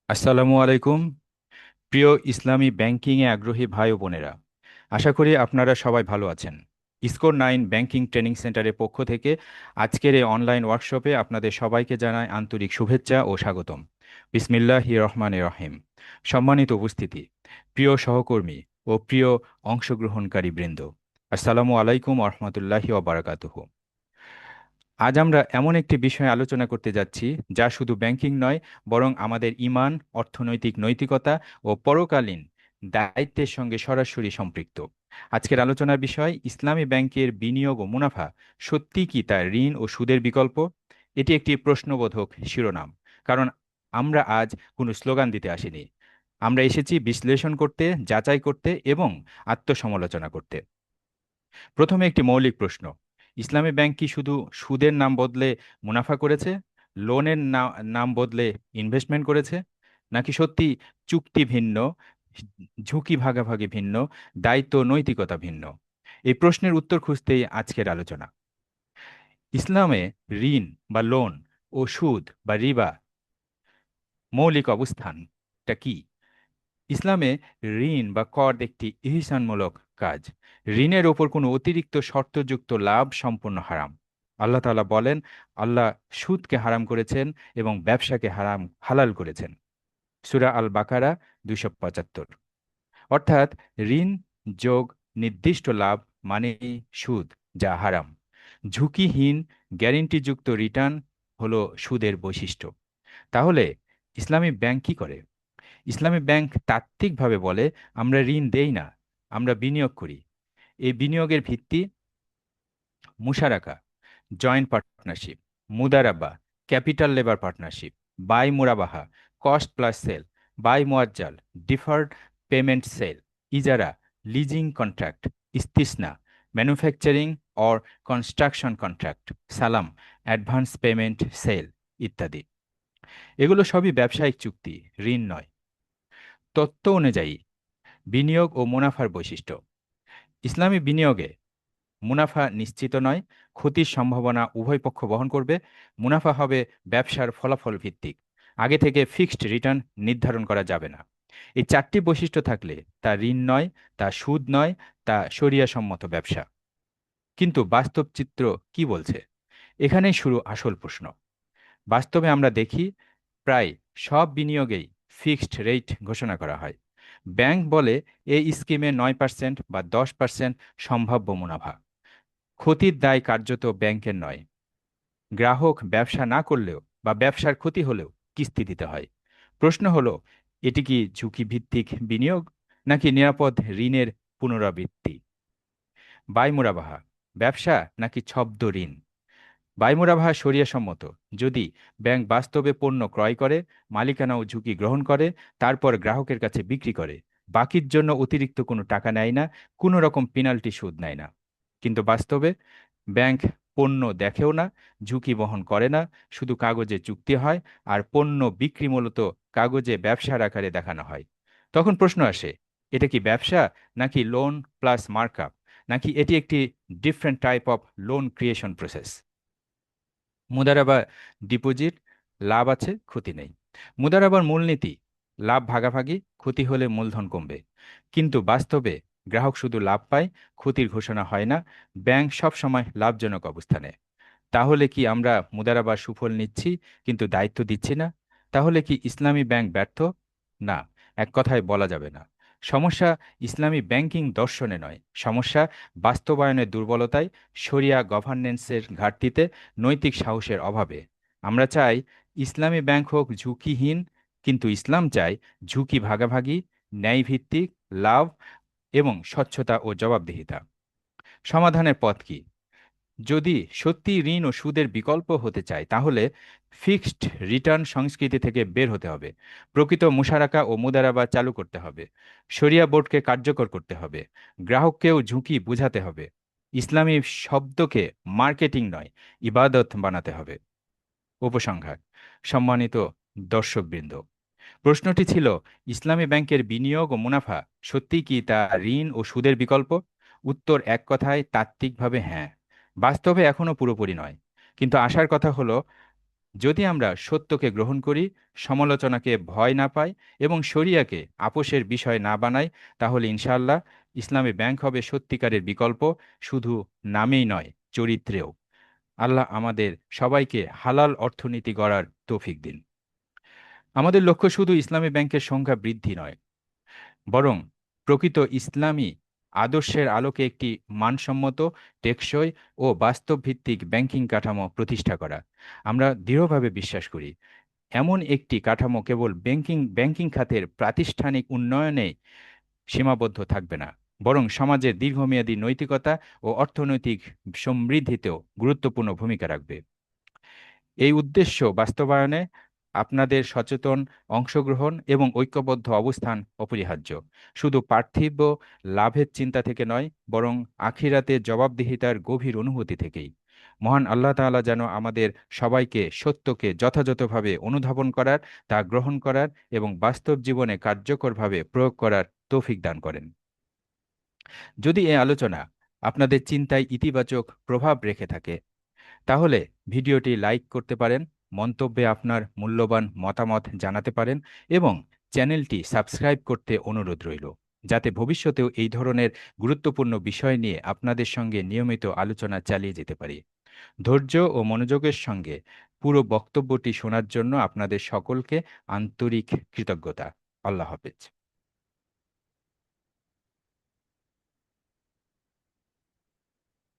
আসসালামু আলাইকুম। প্রিয় ইসলামী ব্যাংকিংয়ে আগ্রহী ভাই ও বোনেরা, আশা করি আপনারা সবাই ভালো আছেন। স্কোর 9 ব্যাংকিং ট্রেনিং সেন্টারের পক্ষ থেকে আজকের এই অনলাইন ওয়ার্কশপে আপনাদের সবাইকে জানাই আন্তরিক শুভেচ্ছা ও স্বাগতম। বিসমিল্লাহি রহমানির রহিম। সম্মানিত উপস্থিতি, প্রিয় সহকর্মী ও প্রিয় অংশগ্রহণকারী বৃন্দ, আসসালামু আলাইকুম রহমতুল্লাহি ওবারাকাতুহু। আজ আমরা এমন একটি বিষয়ে আলোচনা করতে যাচ্ছি যা শুধু ব্যাংকিং নয়, বরং আমাদের ঈমান, অর্থনৈতিক নৈতিকতা ও পরকালীন দায়িত্বের সঙ্গে সরাসরি সম্পৃক্ত। আজকের আলোচনার বিষয় ইসলামী ব্যাংকের বিনিয়োগ ও মুনাফা সত্যি কি তার ঋণ ও সুদের বিকল্প। এটি একটি প্রশ্নবোধক শিরোনাম, কারণ আমরা আজ কোনো স্লোগান দিতে আসিনি। আমরা এসেছি বিশ্লেষণ করতে, যাচাই করতে এবং আত্মসমালোচনা করতে। প্রথমে একটি মৌলিক প্রশ্ন: ইসলামী ব্যাংক কি শুধু সুদের নাম বদলে মুনাফা করেছে, লোনের নাম বদলে ইনভেস্টমেন্ট করেছে, নাকি সত্যি চুক্তি ভিন্ন, ঝুঁকি ভাগাভাগি ভিন্ন, দায়িত্ব ও নৈতিকতা ভিন্ন? এই প্রশ্নের উত্তর খুঁজতেই আজকের আলোচনা। ইসলামে ঋণ বা লোন ও সুদ বা রিবা মৌলিক অবস্থানটা কি? ইসলামে ঋণ বা কর একটি ইহসানমূলক কাজ। ঋণের ওপর কোনো অতিরিক্ত শর্তযুক্ত লাভ সম্পূর্ণ হারাম। আল্লাহ তাআলা বলেন, আল্লাহ সুদকে হারাম করেছেন এবং ব্যবসাকে হালাল করেছেন। সূরা আল বাকারা 275। অর্থাৎ ঋণ যোগ নির্দিষ্ট লাভ মানেই সুদ, যা হারাম। ঝুঁকিহীন গ্যারেন্টিযুক্ত রিটার্ন হলো সুদের বৈশিষ্ট্য। তাহলে ইসলামী ব্যাংক কি করে? ইসলামী ব্যাংক তাত্ত্বিকভাবে বলে, আমরা ঋণ দেই না, আমরা বিনিয়োগ করি। এই বিনিয়োগের ভিত্তি মুশারাকা, জয়েন্ট পার্টনারশিপ, মুদারাবা, ক্যাপিটাল লেবার পার্টনারশিপ, বাই মুরাবাহা, কস্ট প্লাস সেল, বাই মুয়াজ্জাল, ডিফার্ড পেমেন্ট সেল, ইজারা, লিজিং কন্ট্রাক্ট, ইস্তিসনা, ম্যানুফ্যাকচারিং অর কনস্ট্রাকশন কন্ট্রাক্ট, সালাম, অ্যাডভান্স পেমেন্ট সেল ইত্যাদি। এগুলো সবই ব্যবসায়িক চুক্তি, ঋণ নয়। তত্ত্ব অনুযায়ী বিনিয়োগ ও মুনাফার বৈশিষ্ট্য: ইসলামী বিনিয়োগে মুনাফা নিশ্চিত নয়, ক্ষতির সম্ভাবনা উভয় পক্ষ বহন করবে। মুনাফা হবে ব্যবসার ফলাফল ভিত্তিক, আগে থেকে ফিক্সড রিটার্ন নির্ধারণ করা যাবে না। এই চারটি বৈশিষ্ট্য থাকলে তা ঋণ নয়, তা সুদ নয়, তা শরিয়া সম্মত ব্যবসা। কিন্তু বাস্তব চিত্র কি বলছে? এখানেই শুরু আসল প্রশ্ন। বাস্তবে আমরা দেখি, প্রায় সব বিনিয়োগেই ফিক্সড রেট ঘোষণা করা হয়। ব্যাংক বলে এই স্কিমে 9% বা 10% সম্ভাব্য মুনাফা। ক্ষতির দায় কার্যত ব্যাংকের নয়। গ্রাহক ব্যবসা না করলেও বা ব্যবসার ক্ষতি হলেও কিস্তি দিতে হয়। প্রশ্ন হলো, এটি কি ঝুঁকি ভিত্তিক বিনিয়োগ নাকি নিরাপদ ঋণের পুনরাবৃত্তি? বায়মুরাবাহা, ব্যবসা নাকি ছদ্ম ঋণ? বায়মুরাবাহা শরিয়া সম্মত যদি ব্যাংক বাস্তবে পণ্য ক্রয় করে, মালিকানা ও ঝুঁকি গ্রহণ করে, তারপর গ্রাহকের কাছে বিক্রি করে, বাকির জন্য অতিরিক্ত কোনো টাকা নেয় না, কোনো রকম পেনাল্টি সুদ নেয় না। কিন্তু বাস্তবে ব্যাংক পণ্য দেখেও না, ঝুঁকি বহন করে না, শুধু কাগজে চুক্তি হয়, আর পণ্য বিক্রি মূলত কাগজে ব্যবসার আকারে দেখানো হয়। তখন প্রশ্ন আসে, এটা কি ব্যবসা নাকি লোন প্লাস মার্কআপ, নাকি এটি একটি different type of loan creation process? মুদারাবা ডিপোজিট, লাভ আছে ক্ষতি নেই। মুদারাবার মূলনীতি লাভ ভাগাভাগি, ক্ষতি হলে মূলধন কমবে। কিন্তু বাস্তবে গ্রাহক শুধু লাভ পায়, ক্ষতির ঘোষণা হয় না। ব্যাংক সবসময় লাভজনক অবস্থানে। তাহলে কি আমরা মুদারাবার সুফল নিচ্ছি কিন্তু দায়িত্ব দিচ্ছি না? তাহলে কি ইসলামী ব্যাংক ব্যর্থ? না, এক কথায় বলা যাবে না। সমস্যা ইসলামী ব্যাংকিং দর্শনে নয়, সমস্যা বাস্তবায়নের দুর্বলতায়, শরিয়া গভর্নেন্সের ঘাটতিতে, নৈতিক সাহসের অভাবে। আমরা চাই ইসলামী ব্যাংক হোক ঝুঁকিহীন, কিন্তু ইসলাম চায় ঝুঁকি ভাগাভাগি, ন্যায়ভিত্তিক, লাভ এবং স্বচ্ছতা ও জবাবদিহিতা। সমাধানের পথ কি? যদি সত্যি ঋণ ও সুদের বিকল্প হতে চায়, তাহলে ফিক্সড রিটার্ন সংস্কৃতি থেকে বের হতে হবে। প্রকৃত মুশারাকা ও মুদারাবা চালু করতে হবে। শরিয়া বোর্ডকে কার্যকর করতে হবে। গ্রাহককেও ঝুঁকি বুঝাতে হবে। ইসলামী শব্দকে মার্কেটিং নয়, ইবাদত বানাতে হবে। উপসংহার: সম্মানিত দর্শকবৃন্দ, প্রশ্নটি ছিল, ইসলামী ব্যাংকের বিনিয়োগ ও মুনাফা সত্যিই কি তা ঋণ ও সুদের বিকল্প? উত্তর এক কথায় তাত্ত্বিকভাবে হ্যাঁ, বাস্তবে এখনো পুরোপুরি নয়। কিন্তু আশার কথা হলো, যদি আমরা সত্যকে গ্রহণ করি, সমালোচনাকে ভয় না পাই এবং শরিয়াকে আপোষের বিষয় না বানাই, তাহলে ইনশাআল্লাহ ইসলামী ব্যাংক হবে সত্যিকারের বিকল্প, শুধু নামেই নয়, চরিত্রেও। আল্লাহ আমাদের সবাইকে হালাল অর্থনীতি গড়ার তৌফিক দিন। আমাদের লক্ষ্য শুধু ইসলামী ব্যাংকের সংখ্যা বৃদ্ধি নয়, বরং প্রকৃত ইসলামী আদর্শের আলোকে একটি মানসম্মত, টেকসই ও বাস্তবভিত্তিক ব্যাংকিং কাঠামো প্রতিষ্ঠা করা। আমরা দৃঢ়ভাবে বিশ্বাস করি, এমন একটি কাঠামো কেবল ব্যাংকিং খাতের প্রাতিষ্ঠানিক উন্নয়নে সীমাবদ্ধ থাকবে না, বরং সমাজের দীর্ঘমেয়াদী নৈতিকতা ও অর্থনৈতিক সমৃদ্ধিতেও গুরুত্বপূর্ণ ভূমিকা রাখবে। এই উদ্দেশ্য বাস্তবায়নে আপনাদের সচেতন অংশগ্রহণ এবং ঐক্যবদ্ধ অবস্থান অপরিহার্য, শুধু পার্থিব লাভের চিন্তা থেকে নয়, বরং আখিরাতের জবাবদিহিতার গভীর অনুভূতি থেকেই। মহান আল্লাহ তাআলা যেন আমাদের সবাইকে সত্যকে যথাযথভাবে অনুধাবন করার, তা গ্রহণ করার এবং বাস্তব জীবনে কার্যকরভাবে প্রয়োগ করার তৌফিক দান করেন। যদি এই আলোচনা আপনাদের চিন্তায় ইতিবাচক প্রভাব রেখে থাকে, তাহলে ভিডিওটি লাইক করতে পারেন, মন্তব্যে আপনার মূল্যবান মতামত জানাতে পারেন এবং চ্যানেলটি সাবস্ক্রাইব করতে অনুরোধ রইল, যাতে ভবিষ্যতেও এই ধরনের গুরুত্বপূর্ণ বিষয় নিয়ে আপনাদের সঙ্গে নিয়মিত আলোচনা চালিয়ে যেতে পারি। ধৈর্য ও মনোযোগের সঙ্গে পুরো বক্তব্যটি শোনার জন্য আপনাদের সকলকে আন্তরিক কৃতজ্ঞতা। আল্লাহ হাফেজ।